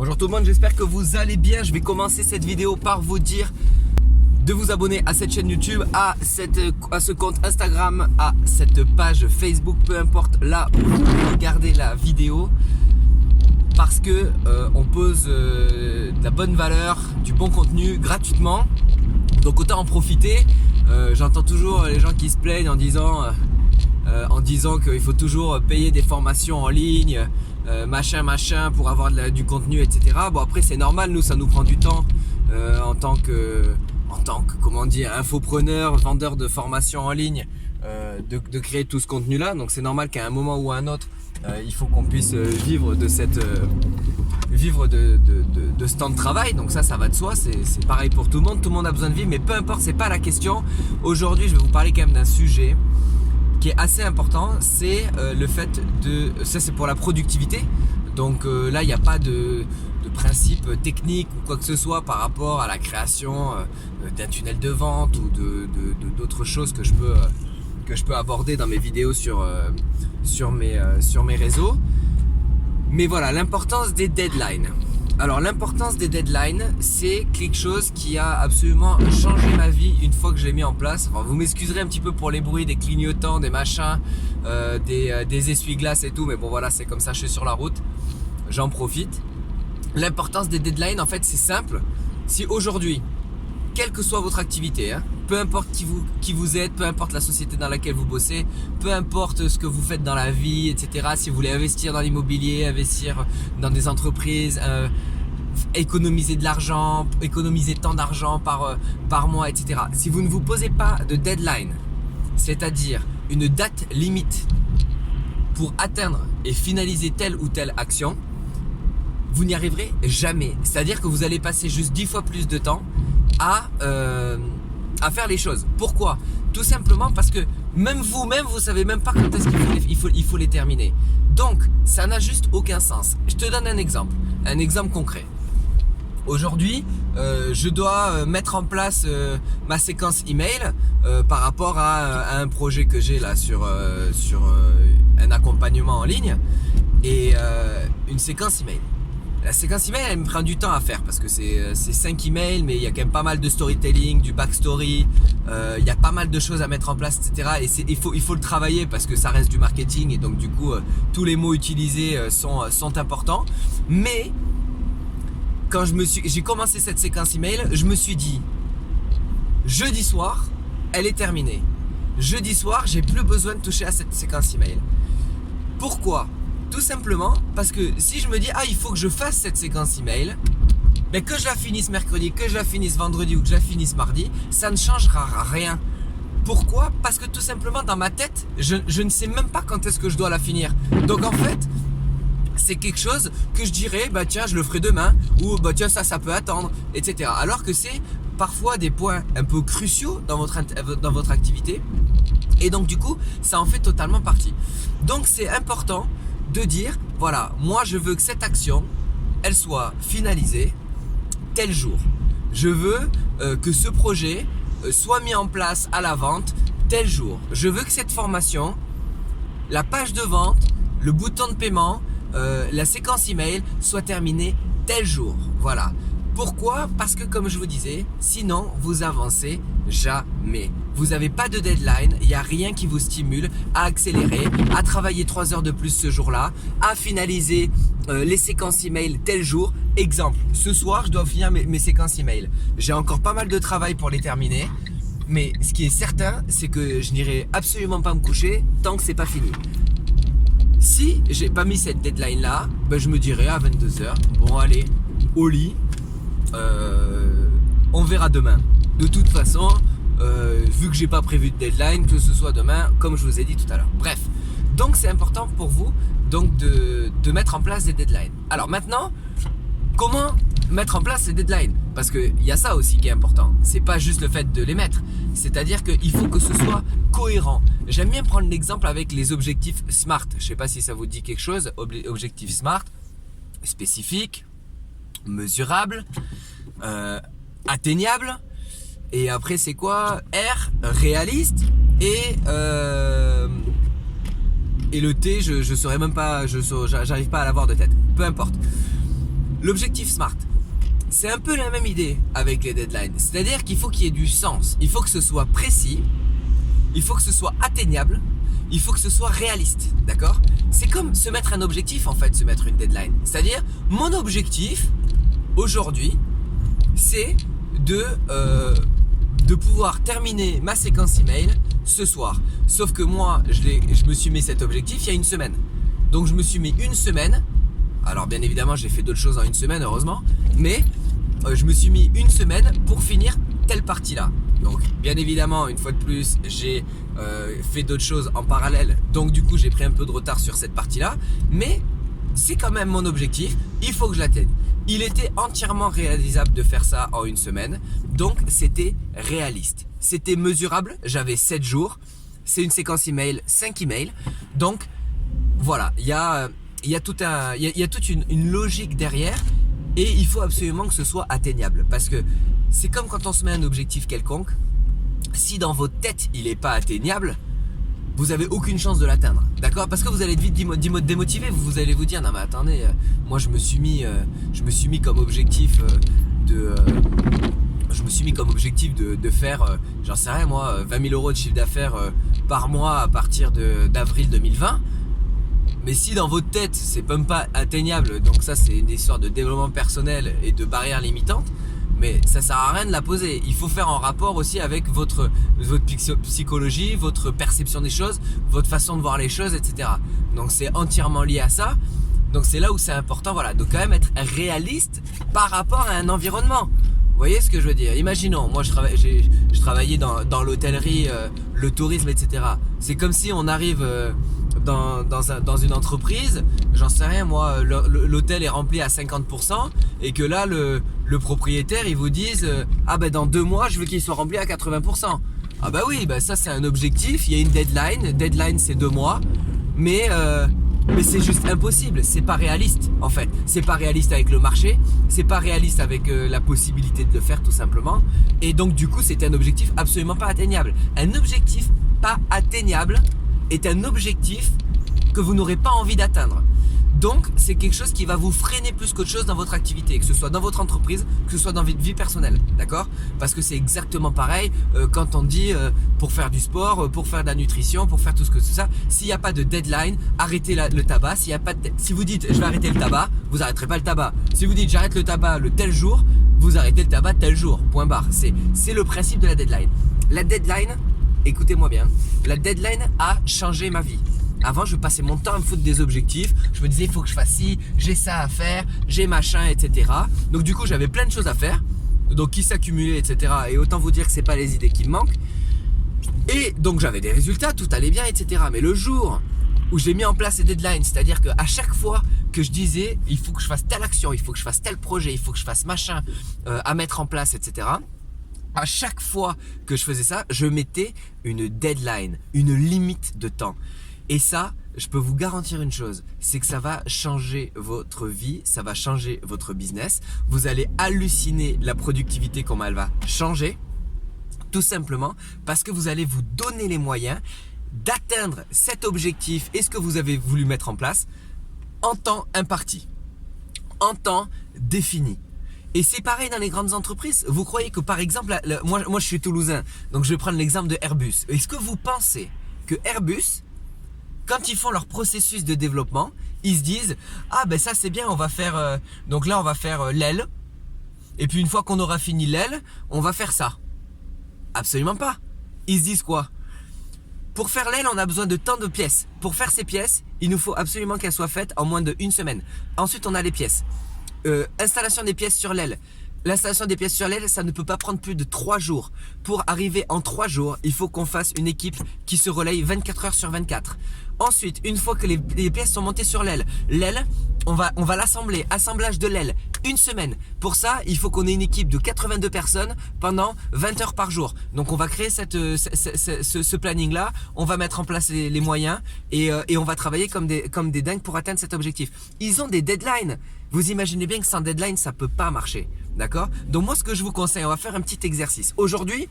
Bonjour tout le monde, j'espère que vous allez bien. Je vais commencer cette vidéo par vous dire de vous abonner à cette chaîne YouTube, à ce compte Instagram, à cette page Facebook, peu importe là où vous regardez la vidéo, parce que on pose de la bonne valeur, du bon contenu gratuitement. Donc autant en profiter. J'entends toujours les gens qui se plaignent en disant qu'il faut toujours payer des formations en ligne, machin pour avoir du contenu, etc. Bon, après c'est normal, nous ça nous prend du temps en tant que comment dire, infopreneur, vendeur de formations en ligne, de créer tout ce contenu là. Donc c'est normal qu'à un moment ou à un autre il faut qu'on puisse vivre de ce temps de travail. Donc ça va de soi, c'est pareil pour tout le monde a besoin de vivre, mais peu importe, c'est pas la question. Aujourd'hui je vais vous parler quand même d'un sujet qui est assez important, c'est le fait de... Ça c'est pour la productivité, donc là il n'y a pas de principe technique ou quoi que ce soit par rapport à la création d'un tunnel de vente ou d'autres choses que je peux aborder dans mes vidéos sur mes réseaux. Mais voilà, l'importance des deadlines. Alors l'importance des deadlines, c'est quelque chose qui a absolument changé ma vie une fois que je l'ai mis en place. Enfin, vous m'excuserez un petit peu pour les bruits, des clignotants, des machins, des essuie-glaces et tout, mais bon voilà, c'est comme ça, je suis sur la route, j'en profite. L'importance des deadlines, en fait, c'est simple. Si aujourd'hui, quelle que soit votre activité, peu importe qui vous êtes, peu importe la société dans laquelle vous bossez, peu importe ce que vous faites dans la vie, etc. Si vous voulez investir dans l'immobilier, investir dans des entreprises, économiser de l'argent, économiser tant d'argent par mois, etc. Si vous ne vous posez pas de deadline, c'est-à-dire une date limite pour atteindre et finaliser telle ou telle action, vous n'y arriverez jamais. C'est-à-dire que vous allez passer juste 10 fois plus de temps à faire les choses. Pourquoi? Tout simplement parce que même vous savez même pas quand est-ce qu'il faut les terminer. Donc ça n'a juste aucun sens. Je te donne un exemple concret. Aujourd'hui, je dois mettre en place ma séquence email par rapport à un projet que j'ai là sur un accompagnement en ligne et une séquence email. La séquence email, elle me prend du temps à faire parce que c'est 5 emails, mais il y a quand même pas mal de storytelling, du backstory, il y a pas mal de choses à mettre en place, etc. Et il faut le travailler parce que ça reste du marketing et donc du coup tous les mots utilisés sont importants. Mais quand j'ai commencé cette séquence email, je me suis dit jeudi soir, elle est terminée. Jeudi soir, j'ai plus besoin de toucher à cette séquence email. Pourquoi? Tout simplement parce que si je me dis il faut que je fasse cette séquence email, mais que je la finisse mercredi, que je la finisse vendredi ou que je la finisse mardi, ça ne changera rien. Pourquoi? Parce que tout simplement dans ma tête, je ne sais même pas quand est-ce que je dois la finir. Donc en fait, c'est quelque chose que je dirais tiens, je le ferai demain, ou tiens, ça peut attendre, etc. Alors que c'est parfois des points un peu cruciaux dans votre activité, et donc du coup ça en fait totalement partie. Donc c'est important de dire voilà, moi je veux que cette action elle soit finalisée tel jour. Je veux que ce projet soit mis en place à la vente tel jour. Je veux que cette formation, la page de vente, le bouton de paiement, la séquence email soit terminée tel jour. Voilà. Pourquoi? Parce que comme je vous disais, sinon vous avancez jamais. Vous n'avez pas de deadline, il n'y a rien qui vous stimule à accélérer, à travailler 3 heures de plus ce jour-là, à finaliser les séquences email tel jour. Exemple, ce soir je dois finir mes séquences email. J'ai encore pas mal de travail pour les terminer, mais ce qui est certain, c'est que je n'irai absolument pas me coucher tant que c'est pas fini. Si j'ai pas mis cette deadline là, je me dirai à 22h, bon allez, au lit, on verra demain. De toute façon, vu que j'ai pas prévu de deadline, que ce soit demain, comme je vous ai dit tout à l'heure. Bref, donc c'est important pour vous donc de mettre en place des deadlines. Alors maintenant, comment mettre en place ces deadlines? Parce qu'il y a ça aussi qui est important. C'est pas juste le fait de les mettre. C'est-à-dire qu'il faut que ce soit cohérent. J'aime bien prendre l'exemple avec les objectifs SMART. Je sais pas si ça vous dit quelque chose. Objectif SMART, spécifique, mesurable, atteignable. Et après c'est quoi? R, réaliste. Et le T, je saurais même pas, j'arrive pas à l'avoir de tête. Peu importe. L'objectif SMART, c'est un peu la même idée avec les deadlines. C'est-à-dire qu'il faut qu'il y ait du sens. Il faut que ce soit précis, il faut que ce soit atteignable, il faut que ce soit réaliste, d'accord? C'est comme se mettre un objectif en fait, se mettre une deadline. C'est-à-dire, mon objectif aujourd'hui, c'est de pouvoir terminer ma séquence email ce soir. Sauf que moi, je me suis mis cet objectif il y a une semaine. Donc je me suis mis une semaine. Alors bien évidemment, j'ai fait d'autres choses en une semaine, heureusement. Mais je me suis mis une semaine pour finir telle partie-là. Donc bien évidemment, une fois de plus, j'ai fait d'autres choses en parallèle. Donc du coup, j'ai pris un peu de retard sur cette partie-là. Mais c'est quand même mon objectif. Il faut que je l'atteigne. Il était entièrement réalisable de faire ça en une semaine. Donc c'était réaliste. C'était mesurable. J'avais 7 jours. C'est une séquence email, 5 emails. Donc voilà, il y a toute une logique derrière. Et il faut absolument que ce soit atteignable. Parce que c'est comme quand on se met un objectif quelconque. Si dans votre tête, il n'est pas atteignable, vous n'avez aucune chance de l'atteindre. D'accord? Parce que vous allez être vite démotivé. Vous allez vous dire, non mais attendez, moi je me suis mis comme objectif de faire, j'en sais rien moi, 20 000 euros de chiffre d'affaires par mois à partir d'avril 2020. Mais si dans votre tête, c'est même pas atteignable, donc ça c'est une histoire de développement personnel et de barrières limitantes, mais ça sert à rien de la poser. Il faut faire en rapport aussi avec votre psychologie, votre perception des choses, votre façon de voir les choses, etc. Donc c'est entièrement lié à ça. Donc c'est là où c'est important, voilà, de quand même être réaliste par rapport à un environnement. Vous voyez ce que je veux dire? Imaginons, moi je travaillais dans l'hôtellerie, le tourisme, etc. C'est comme si on arrive dans une entreprise, j'en sais rien moi, l'hôtel est rempli à 50% et que là le propriétaire il vous dise ah ben dans 2 mois je veux qu'il soit rempli à 80%. Ah bah oui, bah ça c'est un objectif, il y a une deadline c'est 2 mois, mais c'est juste impossible, c'est pas réaliste en fait, c'est pas réaliste avec le marché, c'est pas réaliste avec la possibilité de le faire tout simplement, et donc du coup c'est un objectif absolument pas atteignable. Un objectif pas atteignable est un objectif que vous n'aurez pas envie d'atteindre. Donc c'est quelque chose qui va vous freiner plus qu'autre chose dans votre activité, que ce soit dans votre entreprise, que ce soit dans votre vie personnelle, d'accord? Parce que c'est exactement pareil quand on dit pour faire du sport, pour faire de la nutrition, pour faire tout ce que c'est ça, s'il n'y a pas de deadline, arrêtez le tabac. Si vous dites je vais arrêter le tabac, vous n'arrêterez pas le tabac. Si vous dites j'arrête le tabac le tel jour, vous arrêtez le tabac tel jour, point barre. C'est le principe de la deadline. La deadline, écoutez-moi bien, la deadline a changé ma vie. Avant, je passais mon temps à me foutre des objectifs. Je me disais, il faut que je fasse ci, j'ai ça à faire, j'ai machin, etc. Donc du coup, j'avais plein de choses à faire, donc qui s'accumulaient, etc. Et autant vous dire que c'est pas les idées qui me manquent. Et donc j'avais des résultats, tout allait bien, etc. Mais le jour où j'ai mis en place ces deadlines, c'est-à-dire qu'à chaque fois que je disais, il faut que je fasse telle action, il faut que je fasse tel projet, il faut que je fasse machin à mettre en place, etc. À chaque fois que je faisais ça, je mettais une deadline, une limite de temps. Et ça, je peux vous garantir une chose, c'est que ça va changer votre vie, ça va changer votre business. Vous allez halluciner la productivité, comment elle va changer, tout simplement parce que vous allez vous donner les moyens d'atteindre cet objectif et ce que vous avez voulu mettre en place en temps imparti, en temps défini. Et c'est pareil dans les grandes entreprises. Vous croyez que par exemple, moi je suis toulousain, donc je vais prendre l'exemple de Airbus. Est-ce que vous pensez que Airbus, quand ils font leur processus de développement, ils se disent ah ben ça c'est bien, on va faire donc là on va faire l'aile, et puis une fois qu'on aura fini l'aile, on va faire ça? Absolument pas. Ils se disent quoi? Pour faire l'aile, on a besoin de tant de pièces. Pour faire ces pièces, il nous faut absolument qu'elles soient faites en moins d'1 semaine. Ensuite, on a les pièces. Installation des pièces sur l'aile. L'installation des pièces sur l'aile, ça ne peut pas prendre plus de 3 jours. Pour arriver en 3 jours, il faut qu'on fasse une équipe qui se relaye 24 heures sur 24. Ensuite, une fois que les pièces sont montées sur l'aile, on va l'assembler. Assemblage de l'aile, 1 semaine. Pour ça, il faut qu'on ait une équipe de 82 personnes pendant 20 heures par jour. Donc on va créer ce planning-là, on va mettre en place les moyens et on va travailler comme des dingues pour atteindre cet objectif. Ils ont des deadlines. Vous imaginez bien que sans deadline, ça peut pas marcher. D'accord? Donc moi, ce que je vous conseille, on va faire un petit exercice. Aujourd'hui,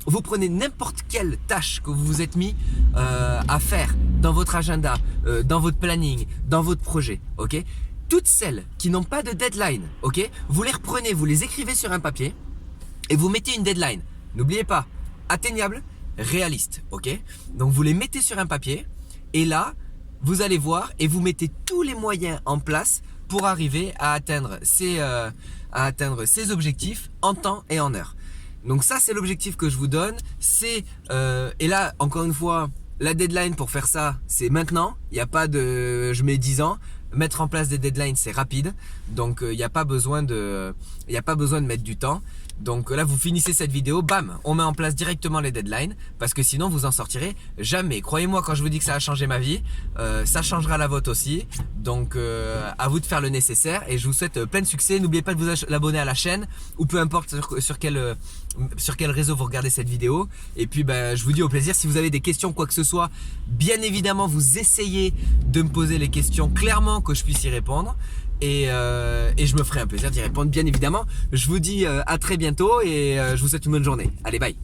vous prenez n'importe quelle tâche que vous vous êtes mis à faire dans votre agenda, dans votre planning, dans votre projet, ok? toutes celles qui n'ont pas de deadline, ok, vous les reprenez, vous les écrivez sur un papier et vous mettez une deadline. N'oubliez pas, atteignable, réaliste, ok. Donc vous les mettez sur un papier et là, vous allez voir et vous mettez tous les moyens en place pour arriver à atteindre ces objectifs en temps et en heure. Donc ça, c'est l'objectif que je vous donne. Et là, encore une fois, la deadline pour faire ça, c'est maintenant. Il n'y a pas de je mets 10 ans. Mettre en place des deadlines, c'est rapide. Donc il n'y a pas besoin de mettre du temps. Donc là, vous finissez cette vidéo, bam, on met en place directement les deadlines parce que sinon vous en sortirez jamais. Croyez-moi quand je vous dis que ça a changé ma vie, ça changera la vôtre aussi. Donc à vous de faire le nécessaire et je vous souhaite plein de succès. N'oubliez pas de vous abonner à la chaîne ou peu importe sur quel réseau vous regardez cette vidéo. Et puis je vous dis au plaisir. Si vous avez des questions, quoi que ce soit, bien évidemment vous essayez de me poser les questions clairement que je puisse y répondre. Et je me ferai un plaisir d'y répondre bien évidemment. Je vous dis à très bientôt et je vous souhaite une bonne journée. Allez, bye.